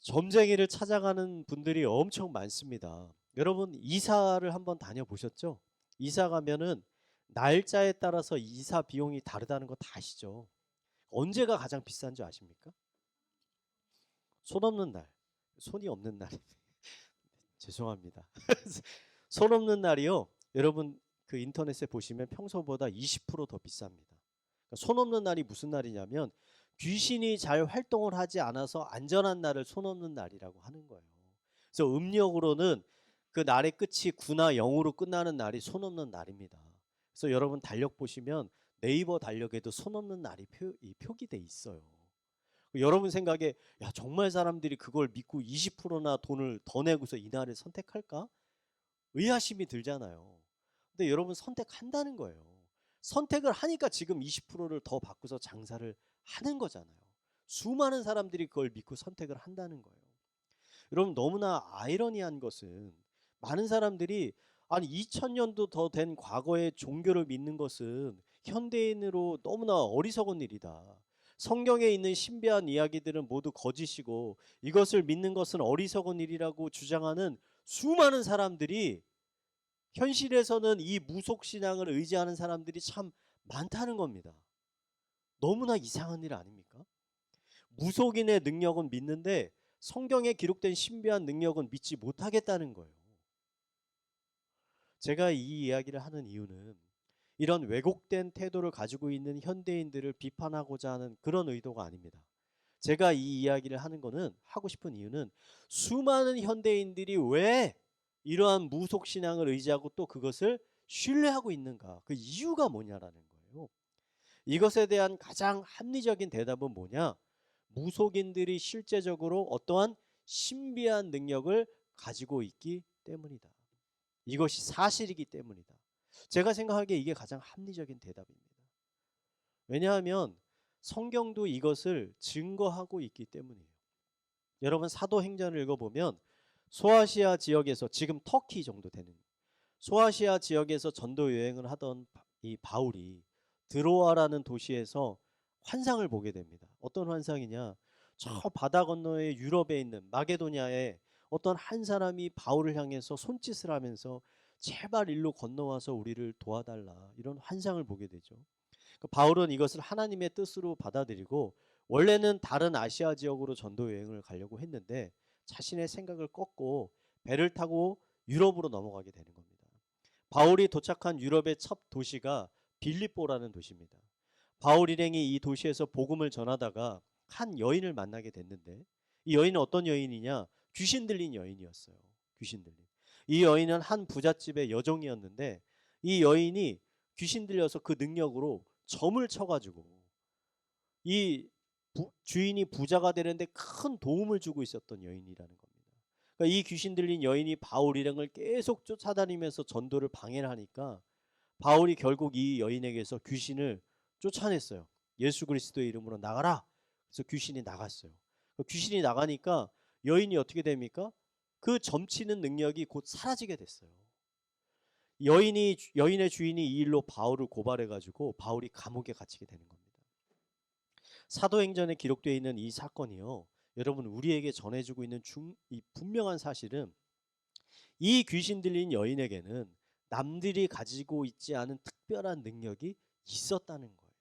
점쟁이를 찾아가는 분들이 엄청 많습니다. 여러분 이사를 한번 다녀보셨죠? 이사 가면은 날짜에 따라서 이사 비용이 다르다는 거 다 아시죠? 언제가 가장 비싼 줄 아십니까? 손 없는 날, 손이 없는 날. 죄송합니다. 손 없는 날이요. 여러분 그 인터넷에 보시면 평소보다 20%더 비쌉니다. 그러니까 손 없는 날이 무슨 날이냐면 귀신이 잘 활동을 하지 않아서 안전한 날을 손 없는 날이라고 하는 거예요. 그래서 음력으로는 그 날의 끝이 9나 0으로 끝나는 날이 손 없는 날입니다. 그래서 여러분 달력 보시면 네이버 달력에도 손 없는 날이 표기돼 있어요. 여러분 생각에 야 정말 사람들이 그걸 믿고 20%나 돈을 더 내고서 이 날을 선택할까? 의아심이 들잖아요. 근데 여러분 선택한다는 거예요. 선택을 하니까 지금 20%를 더 받고서 장사를 하는 거잖아요. 수많은 사람들이 그걸 믿고 선택을 한다는 거예요. 여러분 너무나 아이러니한 것은 많은 사람들이 아니 2000년도 더 된 과거의 종교를 믿는 것은 현대인으로 너무나 어리석은 일이다. 성경에 있는 신비한 이야기들은 모두 거짓이고 이것을 믿는 것은 어리석은 일이라고 주장하는 수많은 사람들이 현실에서는 이 무속신앙을 의지하는 사람들이 참 많다는 겁니다. 너무나 이상한 일 아닙니까? 무속인의 능력은 믿는데 성경에 기록된 신비한 능력은 믿지 못하겠다는 거예요. 제가 이 이야기를 하는 이유는 이런 왜곡된 태도를 가지고 있는 현대인들을 비판하고자 하는 그런 의도가 아닙니다. 제가 이 이야기를 하고 싶은 이유는 수많은 현대인들이 왜 이러한 무속신앙을 의지하고 또 그것을 신뢰하고 있는가, 그 이유가 뭐냐라는 거예요. 이것에 대한 가장 합리적인 대답은 뭐냐? 무속인들이 실제적으로 어떠한 신비한 능력을 가지고 있기 때문이다. 이것이 사실이기 때문이다. 제가 생각하기에 이게 가장 합리적인 대답입니다. 왜냐하면 성경도 이것을 증거하고 있기 때문이에요. 여러분 사도행전을 읽어보면 소아시아 지역에서 지금 터키 정도 되는 소아시아 지역에서 전도 여행을 하던 이 바울이 드로아라는 도시에서 환상을 보게 됩니다. 어떤 환상이냐? 저 바다 건너에 유럽에 있는 마게도냐에 어떤 한 사람이 바울을 향해서 손짓을 하면서 제발 일로 건너와서 우리를 도와달라 이런 환상을 보게 되죠. 바울은 이것을 하나님의 뜻으로 받아들이고 원래는 다른 아시아 지역으로 전도 여행을 가려고 했는데 자신의 생각을 꺾고 배를 타고 유럽으로 넘어가게 되는 겁니다. 바울이 도착한 유럽의 첫 도시가 빌립보라는 도시입니다. 바울 일행이 이 도시에서 복음을 전하다가 한 여인을 만나게 됐는데 이 여인은 어떤 여인이냐? 귀신 들린 여인이었어요. 귀신 들린. 이 여인은 한 부잣집의 여종이었는데 이 여인이 귀신 들려서 그 능력으로 점을 쳐가지고 이 주인이 부자가 되는데 큰 도움을 주고 있었던 여인이라는 겁니다. 그러니까 이 귀신 들린 여인이 바울 일행을 계속 쫓아다니면서 전도를 방해를 하니까 바울이 결국 이 여인에게서 귀신을 쫓아냈어요. 예수 그리스도의 이름으로 나가라. 그래서 귀신이 나갔어요. 귀신이 나가니까 여인이 어떻게 됩니까? 그 점치는 능력이 곧 사라지게 됐어요. 여인의 주인이 이 일로 바울을 고발해가지고 바울이 감옥에 갇히게 되는 겁니다. 사도행전에 기록되어 있는 이 사건이요. 여러분 우리에게 전해주고 있는 이 분명한 사실은 이 귀신 들린 여인에게는 남들이 가지고 있지 않은 특별한 능력이 있었다는 거예요.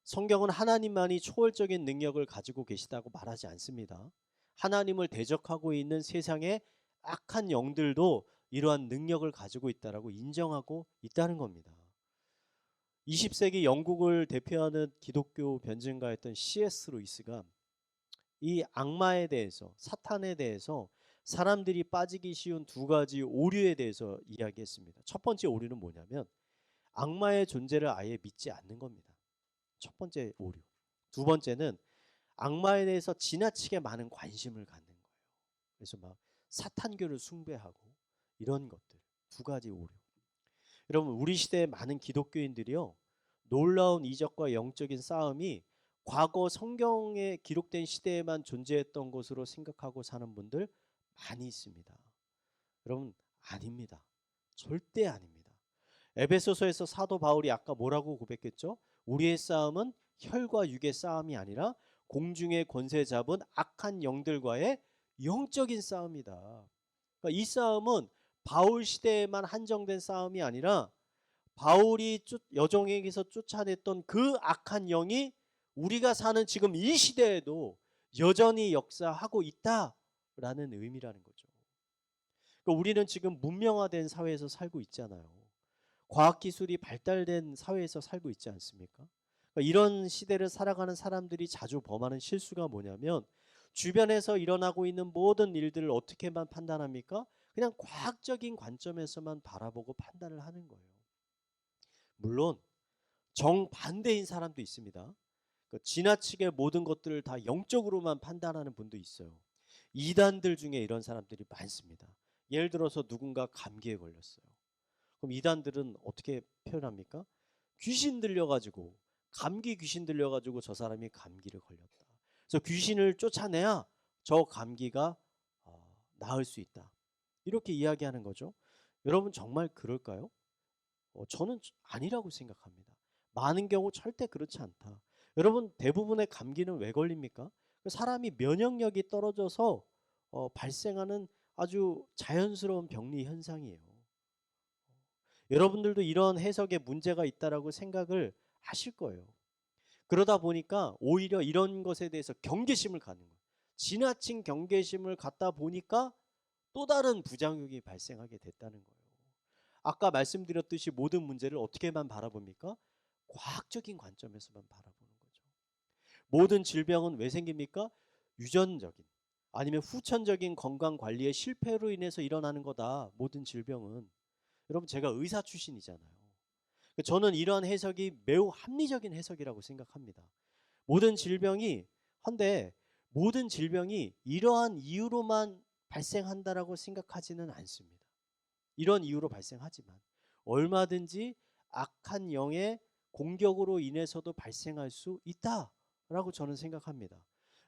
성경은 하나님만이 초월적인 능력을 가지고 계시다고 말하지 않습니다. 하나님을 대적하고 있는 세상의 악한 영들도 이러한 능력을 가지고 있다라고 인정하고 있다는 겁니다. 20세기 영국을 대표하는 기독교 변증가였던 C.S. 루이스가 이 악마에 대해서 사탄에 대해서 사람들이 빠지기 쉬운 두 가지 오류에 대해서 이야기했습니다. 첫 번째 오류는 뭐냐면 악마의 존재를 아예 믿지 않는 겁니다. 첫 번째 오류. 두 번째는 악마에 대해서 지나치게 많은 관심을 갖는 거예요. 그래서 막 사탄교를 숭배하고 이런 것들. 두 가지 오류. 여러분 우리 시대의 많은 기독교인들이요. 놀라운 이적과 영적인 싸움이 과거 성경에 기록된 시대에만 존재했던 것으로 생각하고 사는 분들 많이 있습니다. 여러분 아닙니다. 절대 아닙니다. 에베소서에서 사도 바울이 아까 뭐라고 고백했죠? 우리의 싸움은 혈과 육의 싸움이 아니라 공중의 권세 잡은 악한 영들과의 영적인 싸움이다. 그러니까 이 싸움은 바울 시대에만 한정된 싸움이 아니라 바울이 여종에게서 쫓아냈던 그 악한 영이 우리가 사는 지금 이 시대에도 여전히 역사하고 있다라는 의미라는 거죠. 그러니까 우리는 지금 문명화된 사회에서 살고 있잖아요. 과학기술이 발달된 사회에서 살고 있지 않습니까? 그러니까 이런 시대를 살아가는 사람들이 자주 범하는 실수가 뭐냐면 주변에서 일어나고 있는 모든 일들을 어떻게만 판단합니까? 그냥 과학적인 관점에서만 바라보고 판단을 하는 거예요. 물론 정반대인 사람도 있습니다. 지나치게 모든 것들을 다 영적으로만 판단하는 분도 있어요. 이단들 중에 이런 사람들이 많습니다. 예를 들어서 누군가 감기에 걸렸어요. 그럼 이단들은 어떻게 표현합니까? 귀신 들려가지고, 감기 귀신 들려가지고 저 사람이 감기를 걸렸다. 그래서 귀신을 쫓아내야 저 감기가 나을 수 있다. 이렇게 이야기하는 거죠. 여러분 정말 그럴까요? 저는 아니라고 생각합니다. 많은 경우 절대 그렇지 않다. 여러분 대부분의 감기는 왜 걸립니까? 사람이 면역력이 떨어져서 발생하는 아주 자연스러운 병리 현상이에요. 여러분들도 이런 해석에 문제가 있다라고 생각을 하실 거예요. 그러다 보니까 오히려 이런 것에 대해서 경계심을 갖는 거예요. 지나친 경계심을 갖다 보니까 또 다른 부작용이 발생하게 됐다는 거예요. 아까 말씀드렸듯이 모든 문제를 어떻게만 바라봅니까? 과학적인 관점에서만 바라보는 거죠. 모든 질병은 왜 생깁니까? 유전적인 아니면 후천적인 건강관리의 실패로 인해서 일어나는 거다. 모든 질병은. 여러분 제가 의사 출신이잖아요. 저는 이러한 해석이 매우 합리적인 해석이라고 생각합니다. 모든 질병이 한데 모든 질병이 이러한 이유로만 발생한다라고 생각하지는 않습니다. 이런 이유로 발생하지만 얼마든지 악한 영의 공격으로 인해서도 발생할 수 있다라고 저는 생각합니다.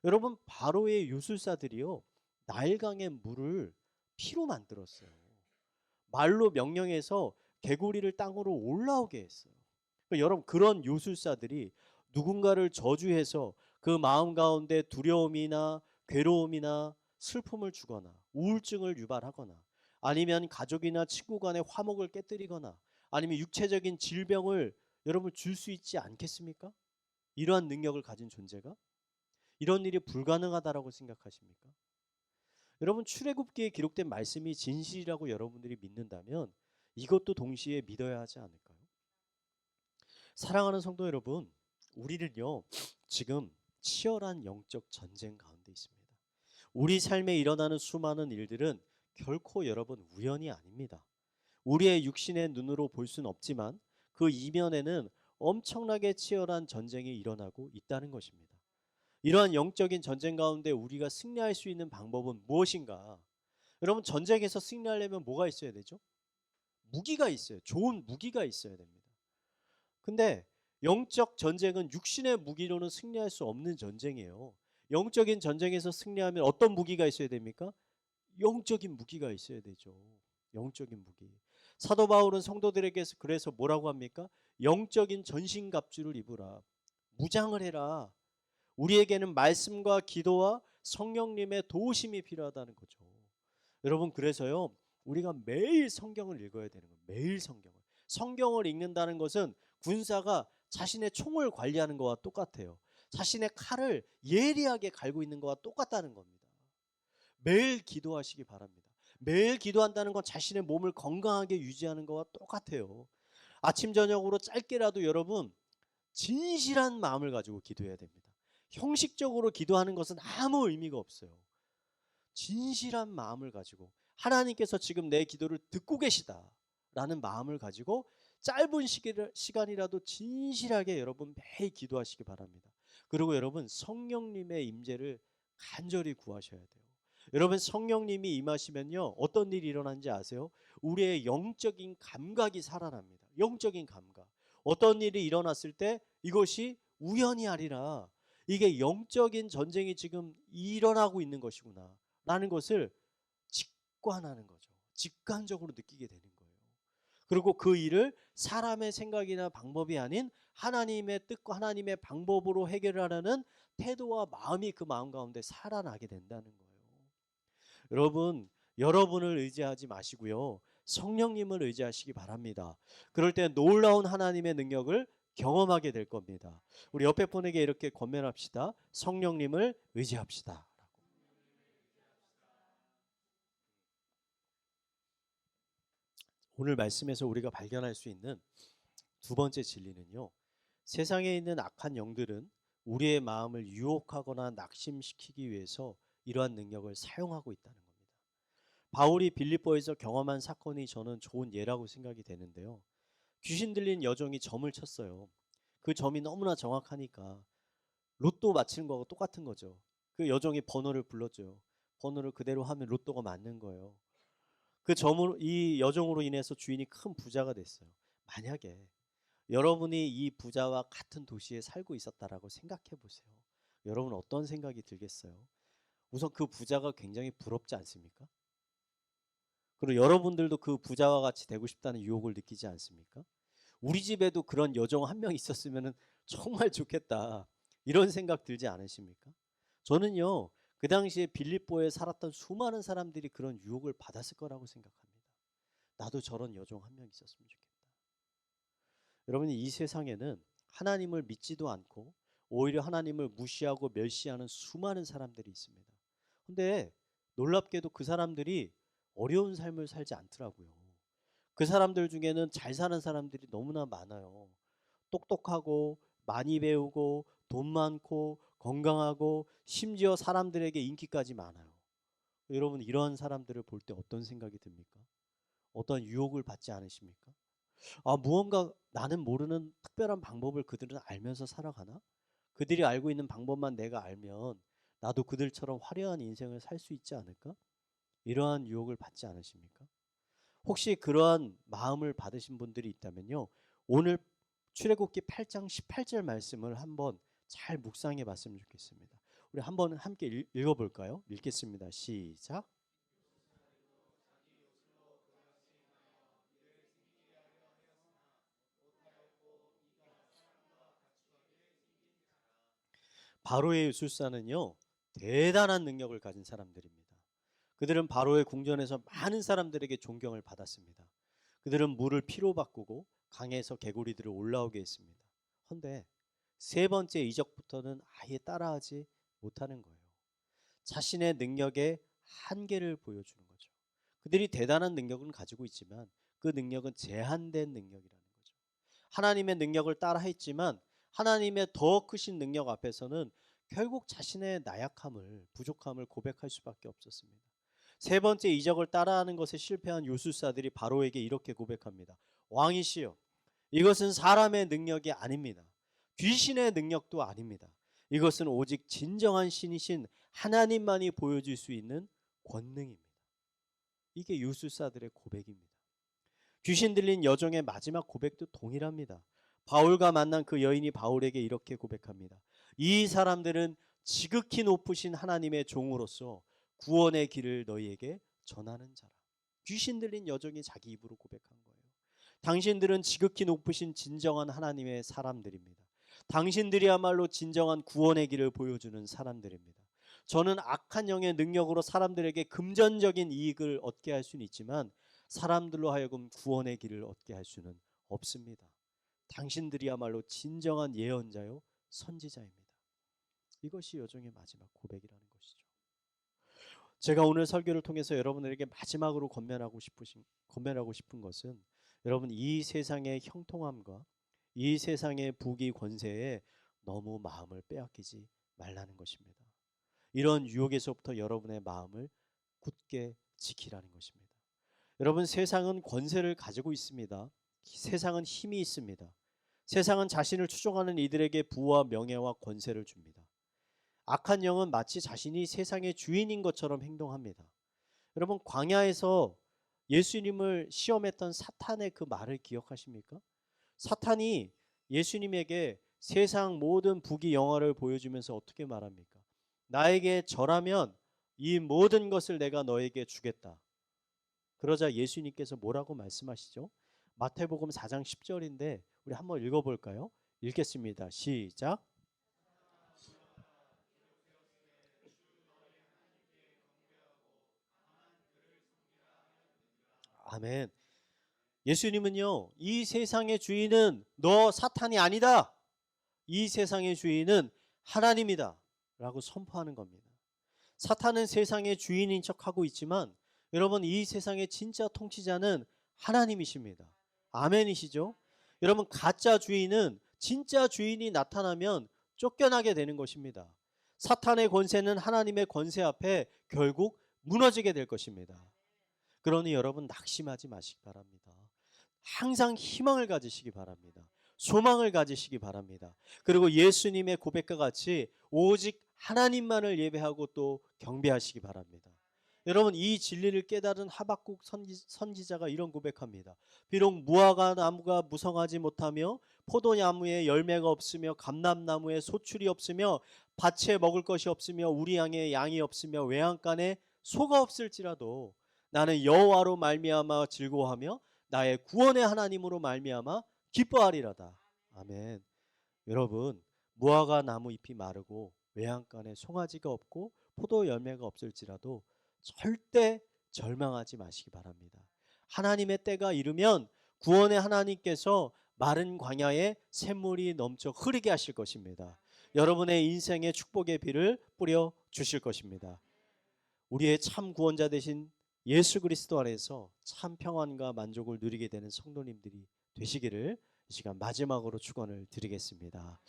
여러분 바로의 요술사들이요 나일강의 물을 피로 만들었어요. 말로 명령해서 개구리를 땅으로 올라오게 했어요. 그러니까 여러분 그런 요술사들이 누군가를 저주해서 그 마음 가운데 두려움이나 괴로움이나 슬픔을 주거나 우울증을 유발하거나 아니면 가족이나 친구 간의 화목을 깨뜨리거나 아니면 육체적인 질병을 여러분 줄 수 있지 않겠습니까? 이러한 능력을 가진 존재가 이런 일이 불가능하다라고 생각하십니까? 여러분 출애굽기에 기록된 말씀이 진실이라고 여러분들이 믿는다면 이것도 동시에 믿어야 하지 않을까요? 사랑하는 성도 여러분, 우리는요 지금 치열한 영적 전쟁 가운데 있습니다. 우리 삶에 일어나는 수많은 일들은 결코 여러분 우연이 아닙니다. 우리의 육신의 눈으로 볼 수는 없지만 그 이면에는 엄청나게 치열한 전쟁이 일어나고 있다는 것입니다. 이러한 영적인 전쟁 가운데 우리가 승리할 수 있는 방법은 무엇인가? 여러분 전쟁에서 승리하려면 뭐가 있어야 되죠? 무기가 있어요. 좋은 무기가 있어야 됩니다. 근데 영적 전쟁은 육신의 무기로는 승리할 수 없는 전쟁이에요. 영적인 전쟁에서 승리하면 어떤 무기가 있어야 됩니까? 영적인 무기가 있어야 되죠. 영적인 무기. 사도 바울은 성도들에게서 그래서 뭐라고 합니까? 영적인 전신갑주를 입으라. 무장을 해라. 우리에게는 말씀과 기도와 성령님의 도우심이 필요하다는 거죠. 여러분 그래서요. 우리가 매일 성경을 읽어야 되는 거예요. 매일 성경을. 성경을 읽는다는 것은 군사가 자신의 총을 관리하는 것과 똑같아요. 자신의 칼을 예리하게 갈고 있는 것과 똑같다는 겁니다. 매일 기도하시기 바랍니다. 매일 기도한다는 건 자신의 몸을 건강하게 유지하는 것과 똑같아요. 아침 저녁으로 짧게라도 여러분 진실한 마음을 가지고 기도해야 됩니다. 형식적으로 기도하는 것은 아무 의미가 없어요. 진실한 마음을 가지고 하나님께서 지금 내 기도를 듣고 계시다라는 마음을 가지고 짧은 시간이라도 진실하게 여러분 매일 기도하시기 바랍니다. 그리고 여러분 성령님의 임재를 간절히 구하셔야 돼요. 여러분 성령님이 임하시면요 어떤 일이 일어나는지 아세요? 우리의 영적인 감각이 살아납니다. 영적인 감각. 어떤 일이 일어났을 때 이것이 우연이 아니라 이게 영적인 전쟁이 지금 일어나고 있는 것이구나 라는 것을 직관하는 거죠. 직관적으로 느끼게 되는 거예요. 그리고 그 일을 사람의 생각이나 방법이 아닌 하나님의 뜻과 하나님의 방법으로 해결하려는 태도와 마음이 그 마음 가운데 살아나게 된다는 거예요. 여러분, 여러분을 의지하지 마시고요. 성령님을 의지하시기 바랍니다. 그럴 때 놀라운 하나님의 능력을 경험하게 될 겁니다. 우리 옆에 분에게 이렇게 권면합시다. 성령님을 의지합시다. 오늘 말씀에서 우리가 발견할 수 있는 두 번째 진리는요. 세상에 있는 악한 영들은 우리의 마음을 유혹하거나 낙심시키기 위해서 이러한 능력을 사용하고 있다는 겁니다. 바울이 빌립보에서 경험한 사건이 저는 좋은 예라고 생각이 되는데요. 귀신 들린 여종이 점을 쳤어요. 그 점이 너무나 정확하니까 로또 맞히는 거하고 똑같은 거죠. 그 여종이 번호를 불렀죠. 번호를 그대로 하면 로또가 맞는 거예요. 그 점으로 이 여종으로 인해서 주인이 큰 부자가 됐어요. 만약에 여러분이 이 부자와 같은 도시에 살고 있었다라고 생각해 보세요. 여러분 어떤 생각이 들겠어요? 우선 그 부자가 굉장히 부럽지 않습니까? 그리고 여러분들도 그 부자와 같이 되고 싶다는 유혹을 느끼지 않습니까? 우리 집에도 그런 여종 한 명 있었으면 정말 좋겠다. 이런 생각 들지 않으십니까? 저는요, 그 당시에 빌립보에 살았던 수많은 사람들이 그런 유혹을 받았을 거라고 생각합니다. 나도 저런 여종 한 명 있었으면 좋겠다. 여러분이 이 세상에는 하나님을 믿지도 않고 오히려 하나님을 무시하고 멸시하는 수많은 사람들이 있습니다. 근데 놀랍게도 그 사람들이 어려운 삶을 살지 않더라고요. 그 사람들 중에는 잘 사는 사람들이 너무나 많아요. 똑똑하고 많이 배우고 돈 많고 건강하고 심지어 사람들에게 인기까지 많아요. 여러분 이러한 사람들을 볼 때 어떤 생각이 듭니까? 어떤 유혹을 받지 않으십니까? 무언가 나는 모르는 특별한 방법을 그들은 알면서 살아가나? 그들이 알고 있는 방법만 내가 알면 나도 그들처럼 화려한 인생을 살 수 있지 않을까? 이러한 유혹을 받지 않으십니까? 혹시 그러한 마음을 받으신 분들이 있다면요. 오늘 출애굽기 8장 18절 말씀을 한번 잘 묵상해 봤으면 좋겠습니다. 우리 한번 함께 읽어볼까요? 읽겠습니다. 시작. 바로의 유술사는요. 대단한 능력을 가진 사람들입니다. 그들은 바로의 궁전에서 많은 사람들에게 존경을 받았습니다. 그들은 물을 피로 바꾸고 강에서 개구리들을 올라오게 했습니다. 헌데 세 번째 이적부터는 아예 따라하지 못하는 거예요. 자신의 능력의 한계를 보여주는 거죠. 그들이 대단한 능력은 가지고 있지만 그 능력은 제한된 능력이라는 거죠. 하나님의 능력을 따라 했지만 하나님의 더 크신 능력 앞에서는 결국 자신의 나약함을, 부족함을 고백할 수밖에 없었습니다. 세 번째 이적을 따라하는 것에 실패한 요술사들이 바로에게 이렇게 고백합니다. 왕이시여, 이것은 사람의 능력이 아닙니다. 귀신의 능력도 아닙니다. 이것은 오직 진정한 신이신 하나님만이 보여줄 수 있는 권능입니다. 이게 요술사들의 고백입니다. 귀신 들린 여종의 마지막 고백도 동일합니다. 바울과 만난 그 여인이 바울에게 이렇게 고백합니다. 이 사람들은 지극히 높으신 하나님의 종으로서 구원의 길을 너희에게 전하는 자라. 귀신 들린 여종이 자기 입으로 고백한 거예요. 당신들은 지극히 높으신 진정한 하나님의 사람들입니다. 당신들이야말로 진정한 구원의 길을 보여주는 사람들입니다. 저는 악한 영의 능력으로 사람들에게 금전적인 이익을 얻게 할 수는 있지만 사람들로 하여금 구원의 길을 얻게 할 수는 없습니다. 당신들이야말로 진정한 예언자요 선지자입니다. 이것이 여종의 마지막 고백이라는 것이죠. 제가 오늘 설교를 통해서 여러분들에게 마지막으로 권면하고 싶은 것은 여러분 이 세상의 형통함과 이 세상의 부귀 권세에 너무 마음을 빼앗기지 말라는 것입니다. 이런 유혹에서부터 여러분의 마음을 굳게 지키라는 것입니다. 여러분 세상은 권세를 가지고 있습니다. 세상은 힘이 있습니다. 세상은 자신을 추종하는 이들에게 부와 명예와 권세를 줍니다. 악한 영은 마치 자신이 세상의 주인인 것처럼 행동합니다. 여러분 광야에서 예수님을 시험했던 사탄의 그 말을 기억하십니까? 사탄이 예수님에게 세상 모든 부귀 영화를 보여주면서 어떻게 말합니까? 나에게 절하면 이 모든 것을 내가 너에게 주겠다. 그러자 예수님께서 뭐라고 말씀하시죠? 마태복음 4장 10절인데 우리 한번 읽어볼까요? 읽겠습니다. 시작. 아멘. 예수님은요, 이 세상의 주인은 너 사탄이 아니다. 이 세상의 주인은 하나님이다. 라고 선포하는 겁니다. 사탄은 세상의 주인인 척하고 있지만 여러분, 이 세상의 진짜 통치자는 하나님이십니다. 아멘이시죠? 여러분, 가짜 주인은 진짜 주인이 나타나면 쫓겨나게 되는 것입니다. 사탄의 권세는 하나님의 권세 앞에 결국 무너지게 될 것입니다. 그러니 여러분, 낙심하지 마시기 바랍니다. 항상 희망을 가지시기 바랍니다. 소망을 가지시기 바랍니다. 그리고 예수님의 고백과 같이 오직 하나님만을 예배하고 또 경배하시기 바랍니다. 여러분, 이 진리를 깨달은 하박국 선지자가 이런 고백합니다. 비록 무화과 나무가 무성하지 못하며 포도나무에 열매가 없으며 감람나무에 소출이 없으며 밭에 먹을 것이 없으며 우리 양에 양이 없으며 외양간에 소가 없을지라도 나는 여호와로 말미암아 즐거워하며 나의 구원의 하나님으로 말미암아 기뻐하리라다. 아멘. 여러분, 무화과 나무 잎이 마르고 외양간에 송아지가 없고 포도 열매가 없을지라도 절대 절망하지 마시기 바랍니다. 하나님의 때가 이르면 구원의 하나님께서 마른 광야에 샘물이 넘쳐 흐르게 하실 것입니다. 여러분의 인생의 축복의 비를 뿌려 주실 것입니다. 우리의 참 구원자 되신 예수 그리스도 안에서 참 평안과 만족을 누리게 되는 성도님들이 되시기를 이 시간 마지막으로 축원을 드리겠습니다.